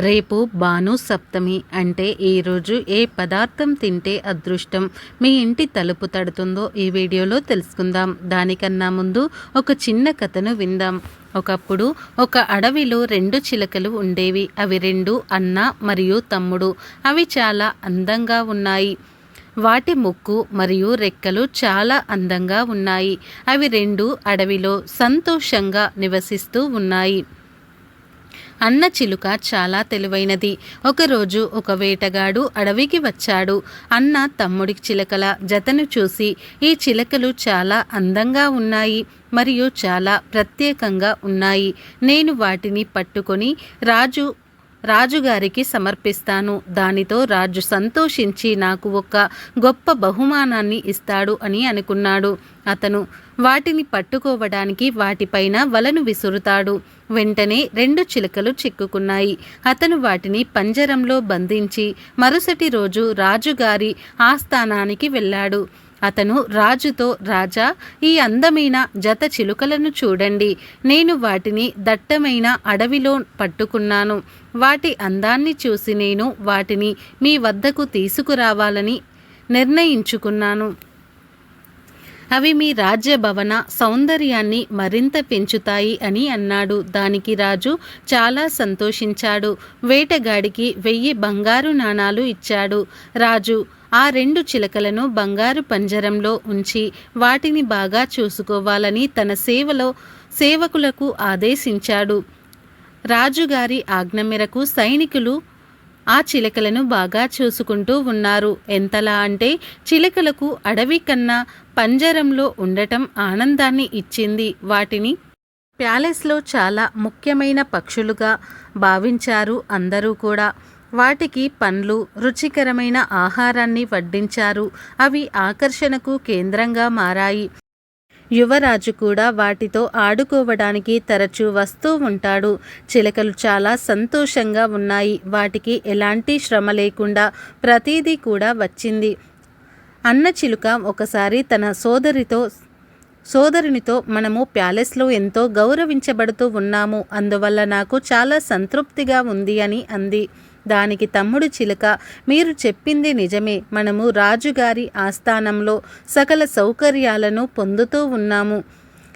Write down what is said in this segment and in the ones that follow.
రేపు భాను సప్తమి అంటే ఈరోజు ఏ పదార్థం తింటే అదృష్టం మీ ఇంటి తలుపు తడుతుందో ఈ వీడియోలో తెలుసుకుందాం. దానికన్నా ముందు ఒక చిన్న కథను విందాం. ఒకప్పుడు ఒక అడవిలో 2 చిలకలు ఉండేవి. అవి 2 అన్న మరియు తమ్ముడు. అవి చాలా అందంగా ఉన్నాయి. వాటి ముక్కు మరియు రెక్కలు చాలా అందంగా ఉన్నాయి. అవి 2 అడవిలో సంతోషంగా నివసిస్తూ ఉన్నాయి. అన్న చిలుక చాలా తెలివైనది. ఒకరోజు ఒక వేటగాడు అడవికి వచ్చాడు. అన్న తమ్ముడి చిలకల జతను చూసి, ఈ చిలకలు చాలా అందంగా ఉన్నాయి మరియు చాలా ప్రత్యేకంగా ఉన్నాయి. నేను వాటిని పట్టుకొని రాజుగారికి సమర్పిస్తాను. దానితో రాజు సంతోషించి నాకు ఒక గొప్ప బహుమానాన్ని ఇస్తాడు అని అనుకున్నాడు. అతను వాటిని పట్టుకోవడానికి వాటిపైన వలను విసురుతాడు. వెంటనే 2 చిలుకలు చిక్కుకున్నాయి. అతను వాటిని పంజరంలో బంధించి మరుసటి రోజు రాజుగారి ఆస్థానానికి వెళ్ళాడు. అతను రాజుతో, రాజా, ఈ అందమైన జత చిలుకలను చూడండి. నేను వాటిని దట్టమైన అడవిలో పట్టుకున్నాను. వాటి అందాన్ని చూసి నేను వాటిని మీ వద్దకు తీసుకురావాలని నిర్ణయించుకున్నాను. అవి మీ రాజ్య భవన సౌందర్యాన్ని మరింత పెంచుతాయి అని అన్నాడు. దానికి రాజు చాలా సంతోషించాడు. వేటగాడికి 1000 బంగారు నాణాలు ఇచ్చాడు. రాజు ఆ 2 చిలకలను బంగారు పంజరంలో ఉంచి వాటిని బాగా చూసుకోవాలని తన సేవకులకు ఆదేశించాడు. రాజుగారి ఆజ్ఞ మేరకు సైనికులు ఆ చిలకలను బాగా చూసుకుంటూ ఉన్నారు. ఎంతలా అంటే చిలకలకు అడవి కన్నా పంజరంలో ఉండటం ఆనందాన్ని ఇచ్చింది. వాటిని ప్యాలెస్లో చాలా ముఖ్యమైన పక్షులుగా భావించారు అందరూ కూడా. వాటికి పండ్లు, రుచికరమైన ఆహారాన్ని వడ్డించారు. అవి ఆకర్షణకు కేంద్రంగా మారాయి. యువరాజు కూడా వాటితో ఆడుకోవడానికి తరచూ వస్తూ ఉంటాడు. చిలకలు చాలా సంతోషంగా ఉన్నాయి. వాటికి ఎలాంటి శ్రమ లేకుండా ప్రతిదీ కూడా వచ్చింది. అన్న చిలుక ఒకసారి తన సోదరునితో మనము ప్యాలెస్లో ఎంతో గౌరవించబడుతూ ఉన్నాము. అందువల్ల నాకు చాలా సంతృప్తిగా ఉంది అని అంది. దానికి తమ్ముడు చిలుక, మీరు చెప్పింది నిజమే. మనము రాజుగారి ఆస్థానంలో సకల సౌకర్యాలను పొందుతూ ఉన్నాము.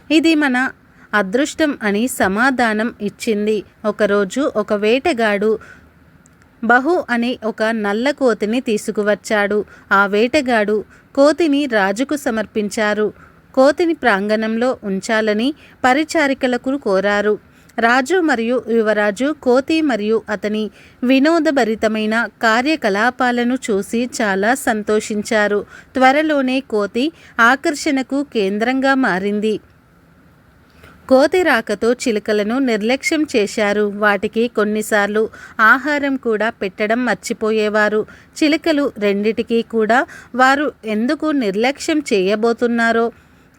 ఇది మన అదృష్టం అని సమాధానం ఇచ్చింది. ఒకరోజు ఒక వేటగాడు బహు అనే ఒక నల్ల కోతిని తీసుకువచ్చాడు. ఆ వేటగాడు కోతిని రాజుకు సమర్పించారు. కోతిని ప్రాంగణంలో ఉంచాలని పరిచారికలకు కోరారు. రాజు మరియు యువరాజు కోతి మరియు అతని వినోదభరితమైన కార్యకలాపాలను చూసి చాలా సంతోషించారు. త్వరలోనే కోతి ఆకర్షణకు కేంద్రంగా మారింది. కోతి రాకతో చిలుకలను నిర్లక్ష్యం చేశారు. వాటికి కొన్నిసార్లు ఆహారం కూడా పెట్టడం మర్చిపోయేవారు. చిలుకలు రెండిటికీ కూడా వారు ఎందుకు నిర్లక్ష్యం చేయబోతున్నారో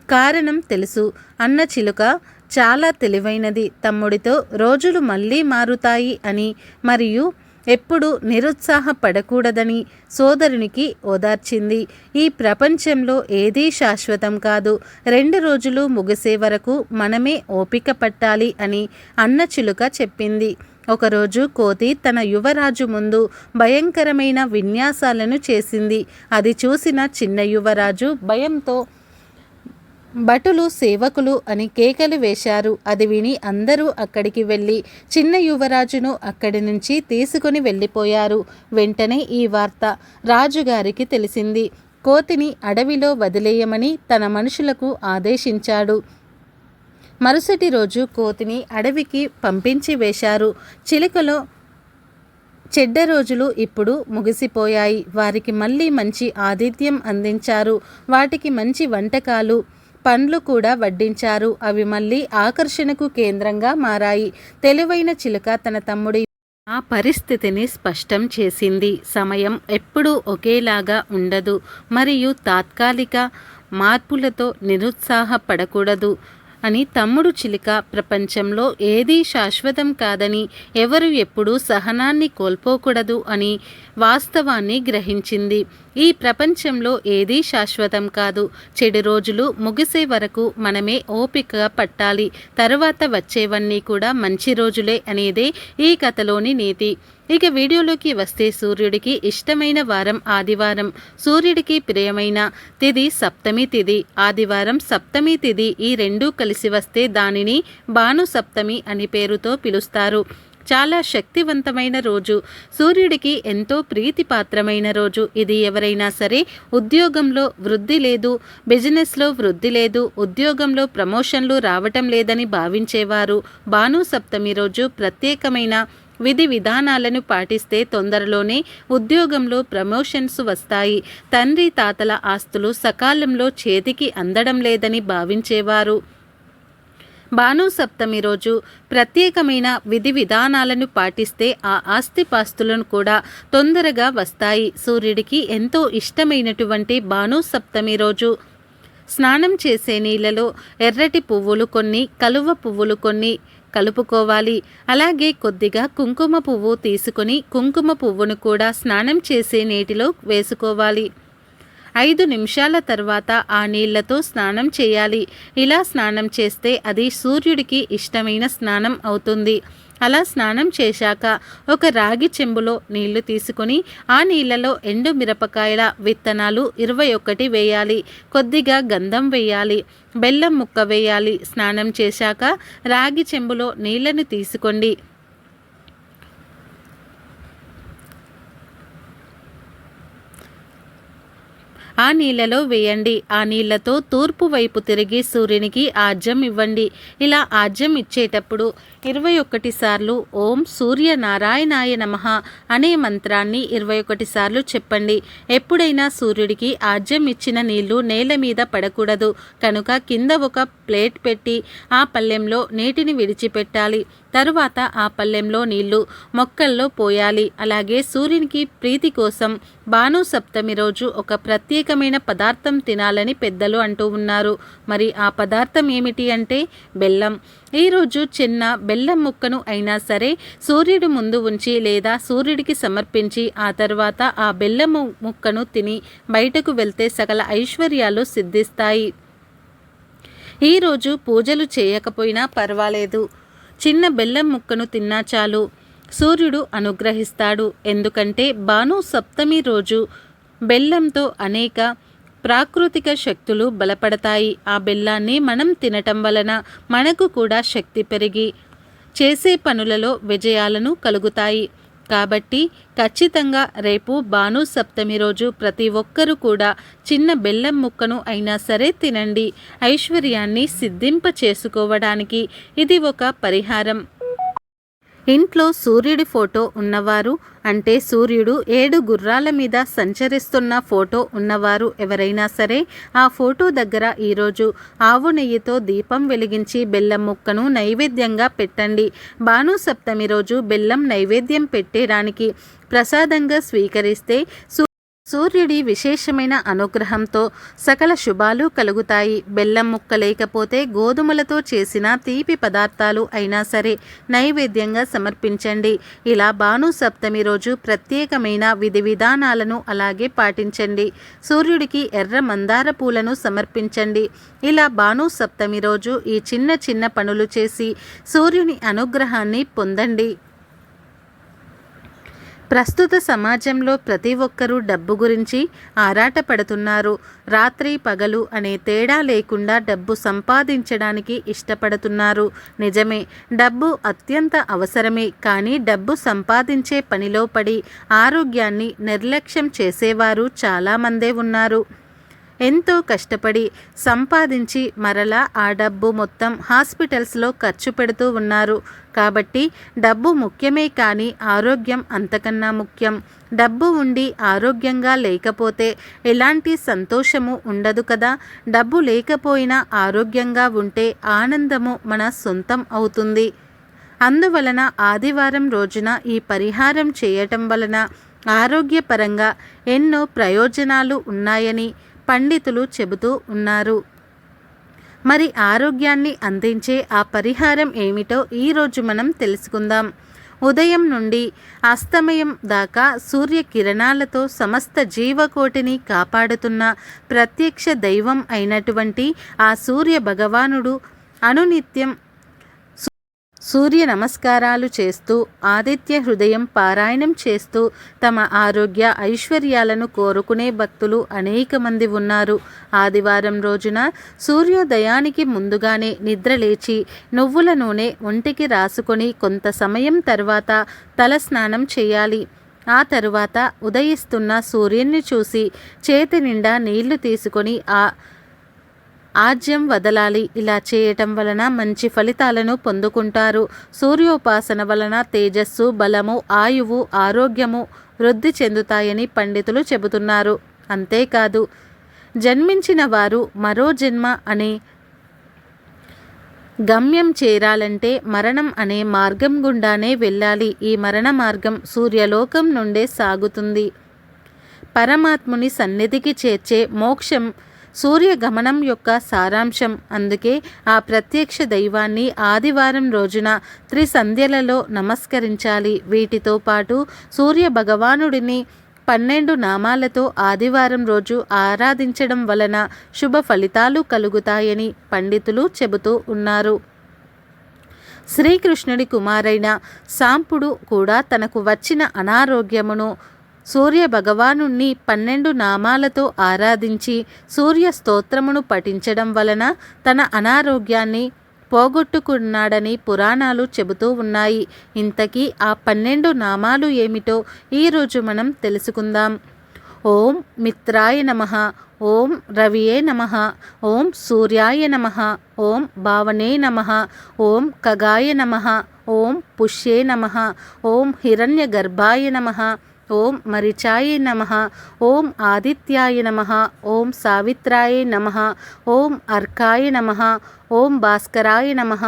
కారణం తెలుసు. అన్న చిలుక చాలా తెలివైనది. తమ్ముడితో రోజులు మళ్ళీ మారుతాయి అని మరియు ఎప్పుడు నిరుత్సాహపడకూడదని సోదరునికి ఓదార్చింది. ఈ ప్రపంచంలో ఏదీ శాశ్వతం కాదు. 2 రోజులు ముగిసే వరకు మనమే ఓపిక పట్టాలి అని అన్న చిలుక చెప్పింది. ఒకరోజు కోతి తన యువరాజు ముందు భయంకరమైన విన్యాసాలను చేసింది. అది చూసిన చిన్న యువరాజు భయంతో భటులు, సేవకులు అని కేకలు వేశారు. అది విని అందరూ అక్కడికి వెళ్ళి చిన్న యువరాజును అక్కడి నుంచి తీసుకుని వెళ్ళిపోయారు. వెంటనే ఈ వార్త రాజుగారికి తెలిసింది. కోతిని అడవిలో వదిలేయమని తన మనుషులకు ఆదేశించాడు. మరుసటి రోజు కోతిని అడవికి పంపించి వేశారు. చిలుకలో చెడ్డ రోజులు ఇప్పుడు ముగిసిపోయాయి. వారికి మళ్ళీ మంచి ఆతిథ్యం అందించారు. వాటికి మంచి వంటకాలు, పండ్లు కూడా వడ్డించారు. అవి మళ్ళీ ఆకర్షణకు కేంద్రంగా మారాయి. తెలివైన చిలుక తన తమ్ముడి ఆ పరిస్థితిని స్పష్టం చేసింది. సమయం ఎప్పుడూ ఒకేలాగా ఉండదు మరియు తాత్కాలిక మార్పులతో నిరుత్సాహపడకూడదు అని తమ్ముడు చిలుక ప్రపంచంలో ఏదీ శాశ్వతం కాదని, ఎవరు ఎప్పుడూ సహనాన్ని కోల్పోకూడదు అని వాస్తవాన్ని గ్రహించింది. ఈ ప్రపంచంలో ఏదీ శాశ్వతం కాదు. చెడు రోజులు ముగిసే వరకు మనమే ఓపికగా పట్టాలి. తరువాత వచ్చేవన్నీ కూడా మంచి రోజులే అనేదే ఈ కథలోని నీతి. ఇక వీడియోలోకి వస్తే సూర్యుడికి ఇష్టమైన వారం ఆదివారం. సూర్యుడికి ప్రియమైన తిథి సప్తమి తిథి. ఆదివారం సప్తమి తిథి ఈ రెండూ కలిసి వస్తే దానిని భాను సప్తమి అని పేరుతో పిలుస్తారు. చాలా శక్తివంతమైన రోజు. సూర్యుడికి ఎంతో ప్రీతిపాత్రమైన రోజు ఇది. ఎవరైనా సరే ఉద్యోగంలో వృద్ధి లేదు, బిజినెస్లో వృద్ధి లేదు, ఉద్యోగంలో ప్రమోషన్లు రావటం లేదని భావించేవారు భాను సప్తమి రోజు ప్రత్యేకమైన విధి విధానాలను పాటిస్తే తొందరలోనే ఉద్యోగంలో ప్రమోషన్స్ వస్తాయి. తండ్రి తాతల ఆస్తులు సకాలంలో చేతికి అందడం లేదని భావించేవారు భాను సప్తమి రోజు ప్రత్యేకమైన విధి విధానాలను పాటిస్తే ఆ ఆస్తిపాస్తులను కూడా తొందరగా వస్తాయి. సూర్యుడికి ఎంతో ఇష్టమైనటువంటి భాను సప్తమి రోజు స్నానం చేసే నీళ్ళలో ఎర్రటి పువ్వులు కొన్ని, కలువ పువ్వులు కొన్ని కలుపుకోవాలి. అలాగే కొద్దిగా కుంకుమ పువ్వు తీసుకొని కుంకుమ పువ్వును కూడా స్నానం చేసే నీటిలో వేసుకోవాలి. 5 నిమిషాల తర్వాత ఆ నీళ్లతో స్నానం చేయాలి. ఇలా స్నానం చేస్తే అది సూర్యుడికి ఇష్టమైన స్నానం అవుతుంది. అలా స్నానం చేశాక ఒక రాగి చెంబులో నీళ్లు తీసుకొని ఆ నీళ్లలో ఎండు మిరపకాయల విత్తనాలు 21 వేయాలి. కొద్దిగా గంధం వేయాలి, బెల్లం ముక్క వేయాలి. స్నానం చేశాక రాగి చెంబులో నీళ్లను తీసుకోండి. ఆ నీళ్లలో వేయండి. ఆ నీళ్లతో తూర్పు వైపు తిరిగి సూర్యునికి ఆజ్యం ఇవ్వండి. ఇలా ఆజ్యం ఇచ్చేటప్పుడు 21 సార్లు ఓం సూర్యనారాయణాయ నమః అనే మంత్రాన్ని 21 సార్లు చెప్పండి. ఎప్పుడైనా సూర్యుడికి ఆజ్యం ఇచ్చిన నీళ్లు నేల మీద పడకూడదు కనుక కింద ఒక ప్లేట్ పెట్టి ఆ పళ్ళెంలో నీటిని విడిచిపెట్టాలి. తరువాత ఆ పళ్ళెంలో నీళ్లు మొక్కల్లో పోయాలి. అలాగే సూర్యునికి ప్రీతి కోసం భాను సప్తమి రోజు ఒక ప్రత్యేకమైన పదార్థం తినాలని పెద్దలు అంటూ ఉన్నారు. మరి ఆ పదార్థం ఏమిటి అంటే బెల్లం. ఈరోజు చిన్న బెల్లం ముక్కను అయినా సరే సూర్యుడి ముందు ఉంచి లేదా సూర్యుడికి సమర్పించి ఆ తర్వాత ఆ బెల్లం ముక్కను తిని బయటకు వెళ్తే సకల ఐశ్వర్యాలు సిద్ధిస్తాయి. ఈరోజు పూజలు చేయకపోయినా పర్వాలేదు, చిన్న బెల్లం ముక్కను తిన్నా చాలు, సూర్యుడు అనుగ్రహిస్తాడు. ఎందుకంటే భాను సప్తమి రోజు బెల్లంతో అనేక ప్రాకృతిక శక్తులు బలపడతాయి. ఆ బెల్లాన్ని మనం తినటం వలన మనకు కూడా శక్తి పెరిగి చేసే పనులలో విజయాలను కలుగుతాయి. కాబట్టి ఖచ్చితంగా రేపు భాను సప్తమి రోజు ప్రతి ఒక్కరూ కూడా చిన్న బెల్లం ముక్కను అయినా సరే తినండి. ఐశ్వర్యాన్ని సిద్ధింప చేసుకోవడానికి ఇది ఒక పరిహారం. ఇంట్లో సూర్యుడి ఫోటో ఉన్నవారు అంటే సూర్యుడు 7 గుర్రాల మీద సంచరిస్తున్న ఫోటో ఉన్నవారు ఎవరైనా సరే ఆ ఫోటో దగ్గర ఈరోజు ఆవు నెయ్యితో దీపం వెలిగించి బెల్లం ముక్కను నైవేద్యంగా పెట్టండి. భాను సప్తమి రోజు బెల్లం నైవేద్యం పెట్టడానికి ప్రసాదంగా స్వీకరిస్తే సూర్యుడి విశేషమైన అనుగ్రహంతో సకల శుభాలు కలుగుతాయి. బెల్లం ముక్క లేకపోతే గోధుమలతో చేసిన తీపి పదార్థాలు అయినా సరే నైవేద్యంగా సమర్పించండి. ఇలా భాను సప్తమి రోజు ప్రత్యేకమైన విధి విధానాలను అలాగే పాటించండి. సూర్యుడికి ఎర్ర మందార పూలను సమర్పించండి. ఇలా భాను సప్తమి రోజు ఈ చిన్న చిన్న పనులు చేసి సూర్యుని అనుగ్రహాన్ని పొందండి. ప్రస్తుత సమాజంలో ప్రతి ఒక్కరూ డబ్బు గురించి ఆరాటపడుతున్నారు. రాత్రి పగలు అనే తేడా లేకుండా డబ్బు సంపాదించడానికి ఇష్టపడుతున్నారు. నిజమే, డబ్బు అత్యంత అవసరమే. కానీ డబ్బు సంపాదించే పనిలో పడి ఆరోగ్యాన్ని నిర్లక్ష్యం చేసేవారు చాలామందే ఉన్నారు. ఎంతో కష్టపడి సంపాదించి మరలా ఆ డబ్బు మొత్తం హాస్పిటల్స్లో ఖర్చు పెడుతూ ఉన్నారు. కాబట్టి డబ్బు ముఖ్యమే కానీ ఆరోగ్యం అంతకన్నా ముఖ్యం. డబ్బు ఉండి ఆరోగ్యంగా లేకపోతే ఎలాంటి సంతోషము ఉండదు కదా. డబ్బు లేకపోయినా ఆరోగ్యంగా ఉంటే ఆనందము మన సొంతం అవుతుంది. అందువలన ఆదివారం రోజున ఈ పరిహారం చేయటం వలన ఆరోగ్యపరంగా ఎన్నో ప్రయోజనాలు ఉన్నాయని పండితులు చెబుతూ ఉన్నారు. మరి ఆరోగ్యాన్ని అందించే ఆ పరిహారం ఏమిటో ఈరోజు మనం తెలుసుకుందాం. ఉదయం నుండి అస్తమయం దాకా సూర్యకిరణాలతో సమస్త జీవకోటిని కాపాడుతున్న ప్రత్యక్ష దైవం అయినటువంటి ఆ సూర్య భగవానుడు అనునిత్యం సూర్య నమస్కారాలు చేస్తూ ఆదిత్య హృదయం పారాయణం చేస్తూ తమ ఆరోగ్య ఐశ్వర్యాలను కోరుకునే భక్తులు అనేక మంది ఉన్నారు. ఆదివారం రోజున సూర్యోదయానికి ముందుగానే నిద్రలేచి నువ్వుల నూనె ఒంటికి రాసుకొని కొంత సమయం తర్వాత తల స్నానం చేయాలి. ఆ తరువాత ఉదయిస్తున్న సూర్యుని చూసి చేతి నిండా నీళ్లు తీసుకొని ఆజ్యం వదలాలి. ఇలా చేయటం వలన మంచి ఫలితాలను పొందుకుంటారు. సూర్యోపాసన వలన తేజస్సు, బలము, ఆయువు, ఆరోగ్యము వృద్ధి చెందుతాయని పండితులు చెబుతున్నారు. అంతేకాదు, జన్మించిన వారు మరో జన్మ అనే గమ్యం చేరాలంటే మరణం అనే మార్గం గుండానే వెళ్ళాలి. ఈ మరణ మార్గం సూర్యలోకం నుండే సాగుతుంది. పరమాత్ముని సన్నిధికి చేర్చే మోక్షం సూర్యగమనం యొక్క సారాంశం. అందుకే ఆ ప్రత్యక్ష దైవాన్ని ఆదివారం రోజున త్రిసంధ్యలలో నమస్కరించాలి. వీటితో పాటు సూర్య భగవానుడిని 12 నామాలతో ఆదివారం రోజు ఆరాధించడం వలన శుభ ఫలితాలు కలుగుతాయని పండితులు చెబుతూ ఉన్నారు. శ్రీకృష్ణుడి కుమారైన సాంపుడు కూడా తనకు వచ్చిన అనారోగ్యమును సూర్య భగవానుణ్ణి 12 నామాలతో ఆరాధించి సూర్య స్తోత్రమును పఠించడం వలన తన అనారోగ్యాన్ని పోగొట్టుకున్నాడని పురాణాలు చెబుతూ ఉన్నాయి. ఇంతకీ ఆ 12 నామాలు ఏమిటో ఈరోజు మనం తెలుసుకుందాం. ఓం మిత్రాయ నమః, ఓం రవియే నమః, ఓం సూర్యాయ నమః, ఓం భావనే నమః, ఓం ఖగాయ నమః, ఓం పుష్యే నమః, ఓం హిరణ్యగర్భాయ నమః, ఓం మరిచాయ నమః, ఓం ఆదిత్యాయ నమః, ఓం సావిత్రాయ నమః, ఓం అర్కాయ నమః, ఓం భాస్కరాయ నమః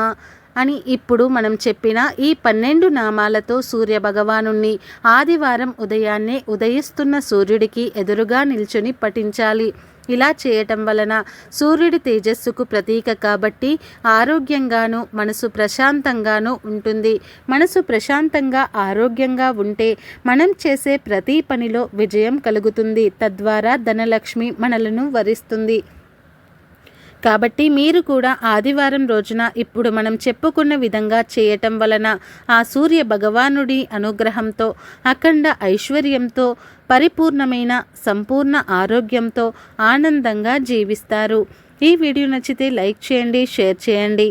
అని ఇప్పుడు మనం చెప్పిన ఈ 12 నామాలతో సూర్య భగవానుణ్ణి ఆదివారం ఉదయాన్నే ఉదయిస్తున్న సూర్యుడికి ఎదురుగా నిల్చొని పఠించాలి. ఇలా చేయటం వలన సూర్యుడి తేజస్సుకు ప్రతీక కాబట్టి ఆరోగ్యంగాను మనసు ప్రశాంతంగాను ఉంటుంది. మనసు ప్రశాంతంగా ఆరోగ్యంగా ఉంటే మనం చేసే ప్రతి పనిలో విజయం కలుగుతుంది. తద్వారా ధనలక్ష్మి మనలను వరిస్తుంది. కాబట్టి మీరు కూడా ఆదివారం రోజున ఇప్పుడు మనం చెప్పుకున్న విధంగా చేయటం వలన ఆ సూర్య భగవానుడి అనుగ్రహంతో అఖండ ఐశ్వర్యంతో పరిపూర్ణమైన సంపూర్ణ ఆరోగ్యంతో ఆనందంగా జీవిస్తారు. ఈ వీడియో నచ్చితే లైక్ చేయండి, షేర్ చేయండి.